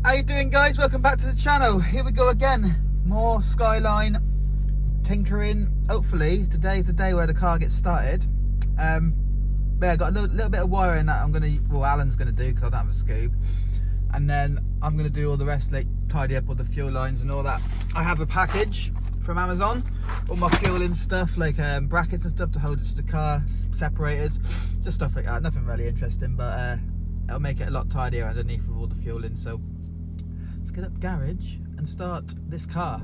How you doing, guys? Welcome back to the channel. Here we go again. More Skyline tinkering. Hopefully today's the day where the car gets started. But yeah, I got a little bit of wiring that Alan's gonna do because I don't have a scoop, and then I'm gonna do all the rest, like tidy up all the fuel lines and all that. I have a package from Amazon, all my fueling stuff, like brackets and stuff to hold it to the car, separators, just stuff like that. Nothing really interesting, but it'll make it a lot tidier underneath with all the fueling. So let's get up garage and start this car.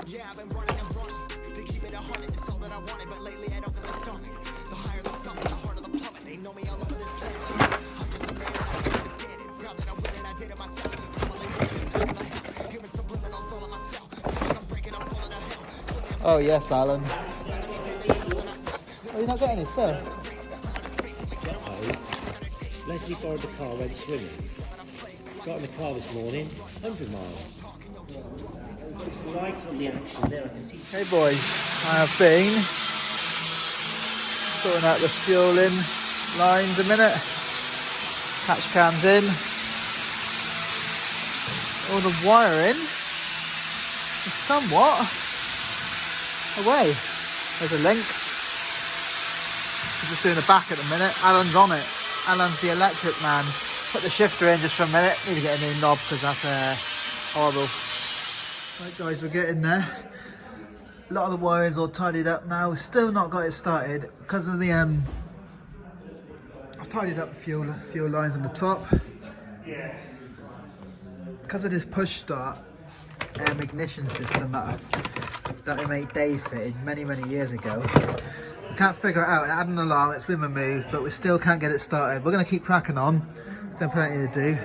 Yeah, I've been running and running to keep it 100. It's all that I wanted, but lately I don't get the stomach. The higher the summit, the harder the plummet. They know me all over this planet. I'm just a man, I can't understand it. Proud that I win and I did it myself. Hearing subliminal soul in myself. Feel like I'm breaking, I'm falling to hell. Oh yes, Alan. Oh, you're not getting any stuff? Leslie borrowed the car, went swimming. Got in the car this morning, 100 miles. Right on the action there, I can see. Hey boys, I have been sorting out the fueling lines a minute. Catch cams in. All the wiring is somewhat away. There's a link. I'm just doing the back at the minute. Alan's on it. Alan's the electric man. Put the shifter in just for a minute. Need to get a new knob because that's horrible. Right guys, we're getting there. A lot of the wires all tidied up now. We've still not got it started because of the I've tidied up fuel lines on the top. Because of this push start ignition system that I made Dave fitted many years ago. We can't figure it out. It had an alarm, it's been removed, but we still can't get it started. We're going to keep cracking on. Still plenty to do.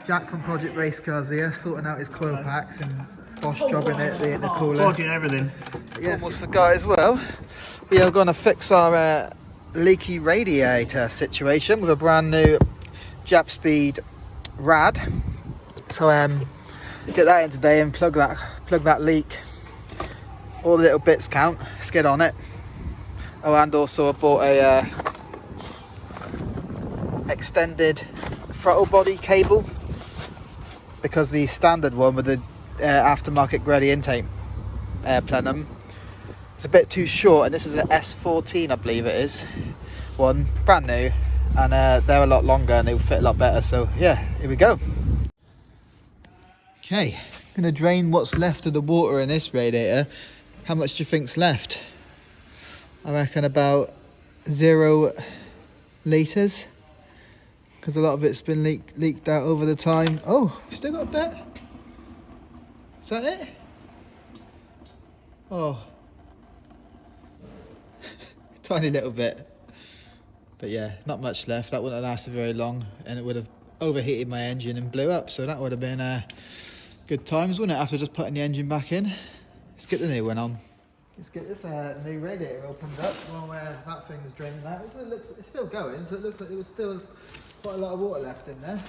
Jack from Project Race Cars here, sorting out his coil packs and Bosch jobbing it, the cooler. Bodging everything. Yeah, almost forgot as well. We are going to fix our leaky radiator situation with a brand new Japspeed Rad. So get that in today and plug that leak. All the little bits count. Let's get on it. Oh, and also I bought a extended throttle body cable, because the standard one with the aftermarket Grady intake plenum, it's a bit too short, and this is an S14 I believe it is, one brand new, and they're a lot longer and they'll fit a lot better. So yeah, here we go. Okay, I'm gonna drain what's left of the water in this radiator. How much do you think's left? I reckon about 0 litres, because a lot of it's been leaked out over the time. Oh, still got a bit. Is that it? Oh, tiny little bit. But yeah, not much left. That wouldn't have lasted very long, and it would have overheated my engine and blew up. So that would have been good times, wouldn't it? After just putting the engine back in. Let's get the new one on. Let's get this new radiator opened up while that thing's draining out. It's still going, so it looks like there was still quite a lot of water left in there.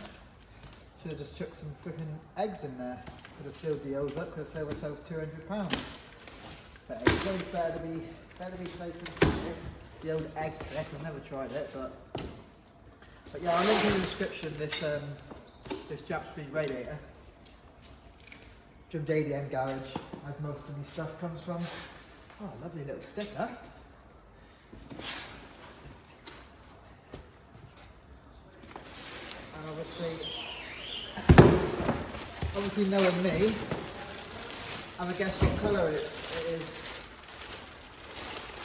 Should have just chucked some freaking eggs in there. Could have filled the hose up, could have saved myself £200. But it's always better to be safe than sorry. The old egg trick, I've never tried it, but yeah, I'll link in the description this Japspeed Radiator. From JDM Garage, as most of my stuff comes from. Oh, lovely little sticker. And obviously knowing me, have a guess what colour it is.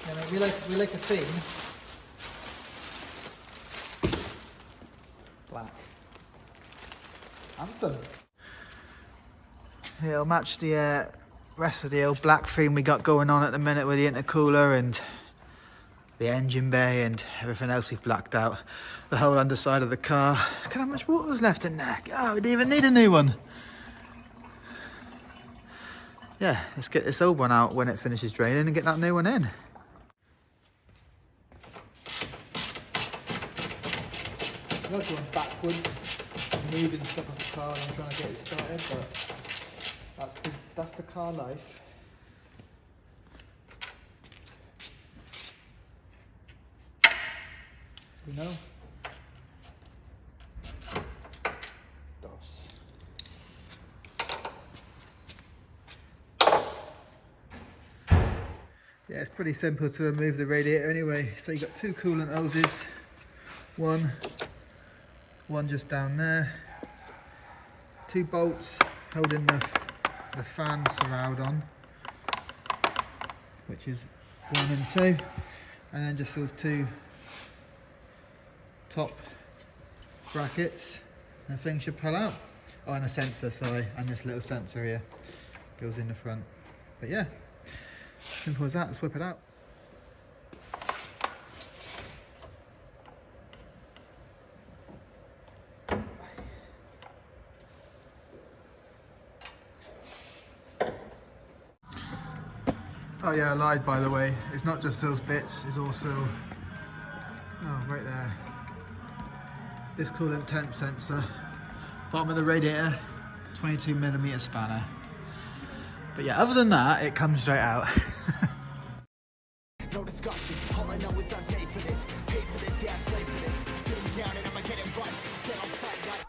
You know, we like a theme. Black. Anthem. It'll match the rest of the old black theme we got going on at the minute with the intercooler and the engine bay and everything else we've blacked out. The whole underside of the car. Look at how much water was left in there. Oh, we didn't even need a new one. Yeah, let's get this old one out when it finishes draining and get that new one in. I was going backwards, moving stuff off the car and trying to get it started, but that's the car life. You know? Dos. Yeah, it's pretty simple to remove the radiator anyway. So you've got two coolant hoses, one just down there, two bolts holding the fan surround on, which is 1 and 2, and then just those two top brackets, and the thing should pull out. Oh, and a sensor, sorry, and this little sensor here goes in the front. But yeah, simple as that. Let's whip it out. Oh yeah, I lied, by the way. It's not just those bits, it's also, oh, right there, this coolant temp sensor, bottom of the radiator, 22mm spanner. But yeah, other than that, it comes straight out. No discussion, all I know is I was made for this, paid for this, yeah, slave for this, getting down and I'ma get it right, get on sight right.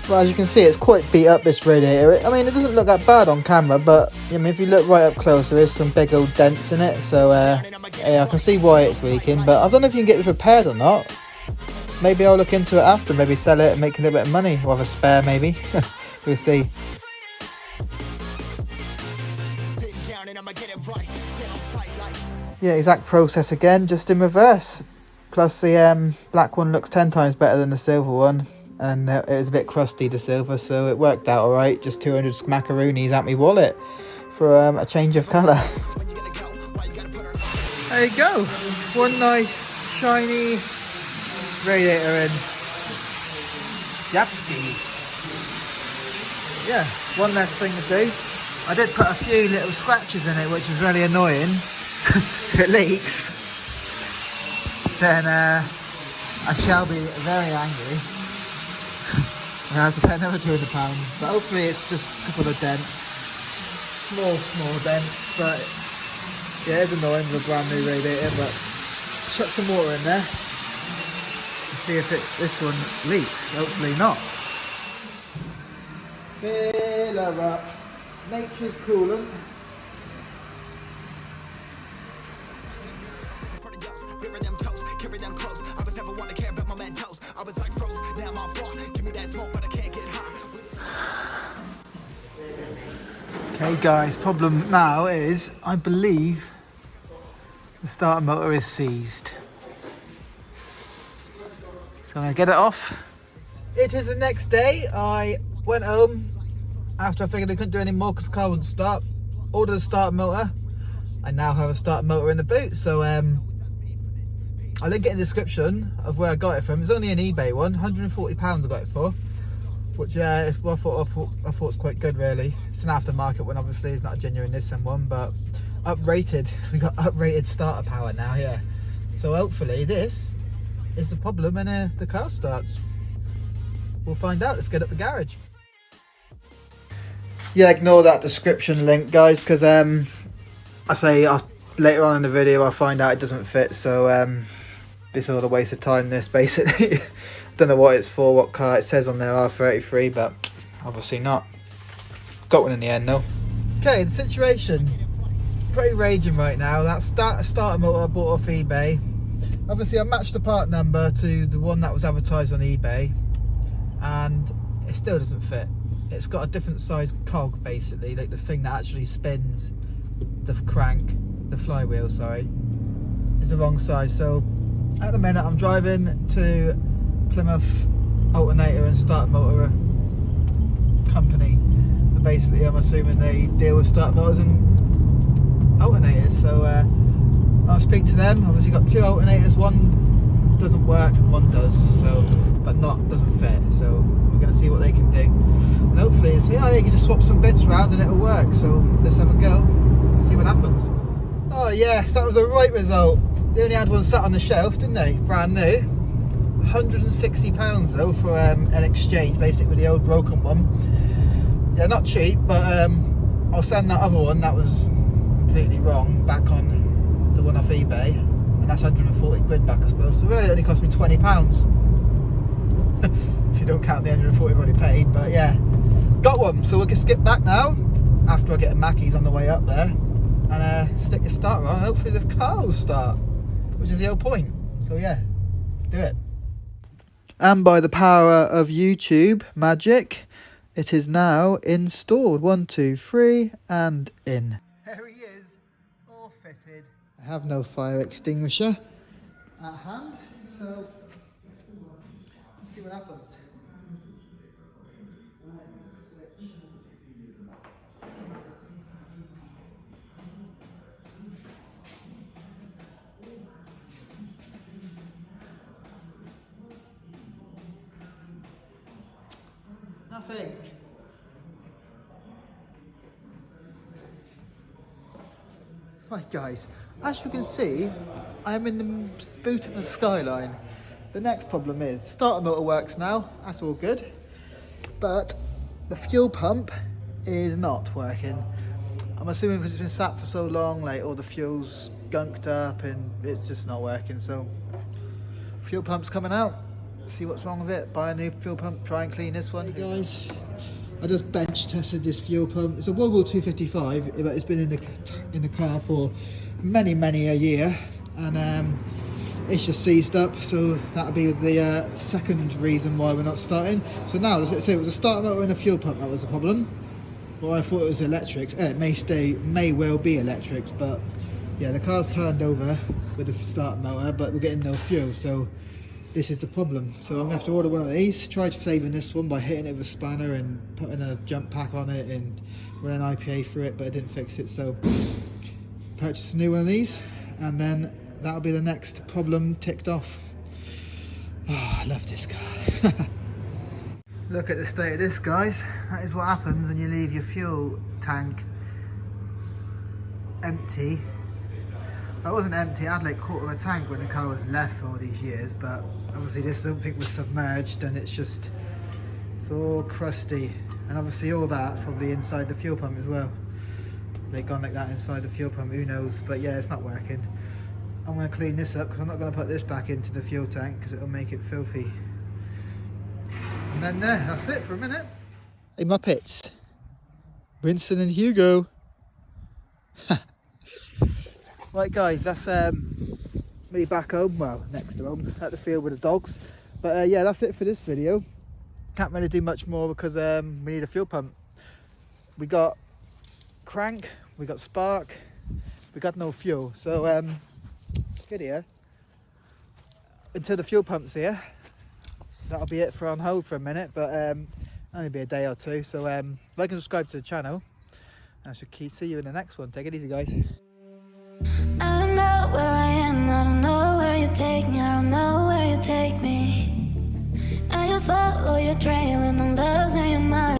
Well, as you can see, it's quite beat up, this radiator. I mean, it doesn't look that bad on camera, but I mean, if you look right up close, there is some big old dents in it. So yeah, I can see why it's leaking, but I don't know if you can get this repaired or not. Maybe I'll look into it after, maybe sell it and make a little bit of money, or have a spare maybe. We'll see. Yeah, exact process again, just in reverse. Plus the black one looks 10 times better than the silver one. And it was a bit crusty, the silver, so it worked out alright. Just 200 smackaroonies at me wallet for a change of colour. There you go. One nice, shiny radiator in. Japspeed. Yeah, one less thing to do. I did put a few little scratches in it, which is really annoying. If it leaks, then I shall be very angry. I have to pay another £200, but hopefully it's just a couple of dents, small dents. But yeah, it's annoying with a brand new radiator. But chuck some water in there and see if this one leaks. Hopefully not. Fill her up. Nature's coolant. Okay guys, problem now is I believe the starter motor is seized. So I'm going to get it off. It is the next day. I went home after I figured I couldn't do any more because the car wouldn't start. Ordered a starter motor. I now have a starter motor in the boot. So I'll link it in the description of where I got it from. It's only an eBay one, £140 I got it for. Which is what I thought it's quite good really. It's an aftermarket one, obviously. It's not a genuine Nissan one, but uprated. We got uprated starter power now, yeah. So hopefully this is the problem and the car starts. We'll find out. Let's get up the garage. Yeah, ignore that description link, guys, because I say later on in the video I'll find out it doesn't fit. So it's all a waste of time. This basically. Don't know what it's for, what car. It says on there R33, but obviously not. Got one in the end though. Okay, the situation pretty raging right now. That starter motor I bought off eBay. Obviously I matched the part number to the one that was advertised on eBay, and it still doesn't fit. It's got a different size cog basically, like the thing that actually spins the crank, the flywheel, sorry, is the wrong size. So at the minute I'm driving to Plymouth Alternator and Starter Motor Company, and basically I'm assuming they deal with starter motors and alternators. So I'll speak to them. Obviously got two alternators, one doesn't work and one does, so but doesn't fit. So we're going to see what they can do, and hopefully it's, yeah, you can just swap some bits around and it'll work. So let's have a go, see what happens. Oh yes, that was a right result. They only had one sat on the shelf, didn't they? Brand new. £160 though for an exchange, basically the old broken one. Yeah, not cheap, but I'll send that other one that was completely wrong back on the one off eBay, and and that's 140 quid back, I suppose. So really it only cost me £20. If you don't count the 140 I've already paid, but yeah. Got one, so we'll just skip back now, after I get a Mackey's on the way up there, and stick the starter on, and hopefully the car will start, which is the whole point. So yeah, let's do it. And by the power of YouTube magic, it is now installed. 1, 2, 3, and in. There he is, all fitted. I have no fire extinguisher at hand, so let's see what happens. Nothing. Right guys, as you can see, I'm in the boot of a Skyline. The next problem is, starter motor works now, that's all good, but the fuel pump is not working. I'm assuming because it's been sat for so long, like all the fuel's gunked up and it's just not working, so fuel pump's coming out. See what's wrong with it, buy a new fuel pump, try and clean this one. Hey guys, I just bench tested this fuel pump. It's a World War 255, but it's been in the car for many a year, and it's just seized up, so that'll be the second reason why we're not starting. So now, so it was a starter motor and a fuel pump that was the problem. Well, I thought it was electrics. It may well be electrics, but yeah, the car's turned over with the starter motor, but we're getting no fuel, so this is the problem. So I'm gonna have to order one of these. Tried saving this one by hitting it with a spanner and putting a jump pack on it and running IPA through it, but it didn't fix it, so purchase a new one of these, and then that'll be the next problem ticked off. Oh, I love this car. Look at the state of this, guys. That is what happens when you leave your fuel tank empty. It wasn't empty, I had like a quarter of a tank when the car was left for all these years, but obviously this I don't think was submerged, and it's all crusty, and obviously all that's probably inside the fuel pump as well. They've gone like that inside the fuel pump, who knows, but yeah, it's not working. I'm going to clean this up because I'm not going to put this back into the fuel tank because it'll make it filthy. And then that's it for a minute. Hey Muppets, Winston and Hugo. Right guys, that's me back home, well next to home, at the field with the dogs. But yeah, that's it for this video. Can't really do much more because we need a fuel pump. We got crank, we got spark, we got no fuel. So get here, until the fuel pump's here, that'll be it for on hold for a minute, but only be a day or two. So like and subscribe to the channel, and I should see you in the next one. Take it easy guys. I don't know where I am, I don't know where you take me, I don't know where you take me. I just follow your trail.